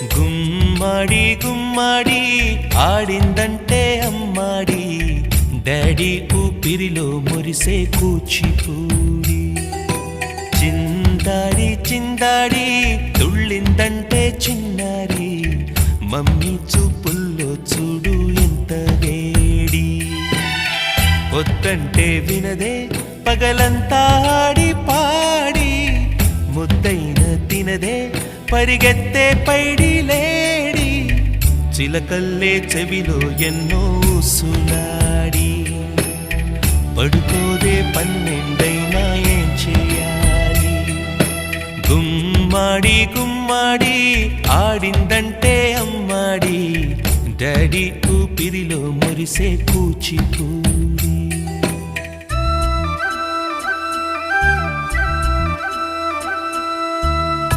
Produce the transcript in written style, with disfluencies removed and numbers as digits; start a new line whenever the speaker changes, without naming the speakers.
గుమ్మడి గుమ్మడి ఆడిందంటే అమ్మాడి, daddy ఊపిరిలో మురిసే కూచిపూడి. చిందాడి చిందాడి తుళ్ళిందంటే చిన్నారి, మమ్మీ చూపుల్లో చూడు ఎంత వేడి. వద్దంటే వినదే పగలంతా ఆడి పాడి, ముద్దైన తినదే పరిగెత్తే పైడి లేడి. చిలకల్లే చెవిలో ఎన్నో సులాడి, పడుకోదే పన్నెండైనా ఏం చేయాలి. గుమ్మాడి గుమ్మాడి ఆడిందంటే అమ్మాడి, డాడీ ఊపిరిలో మురిసే కూచిపూడి.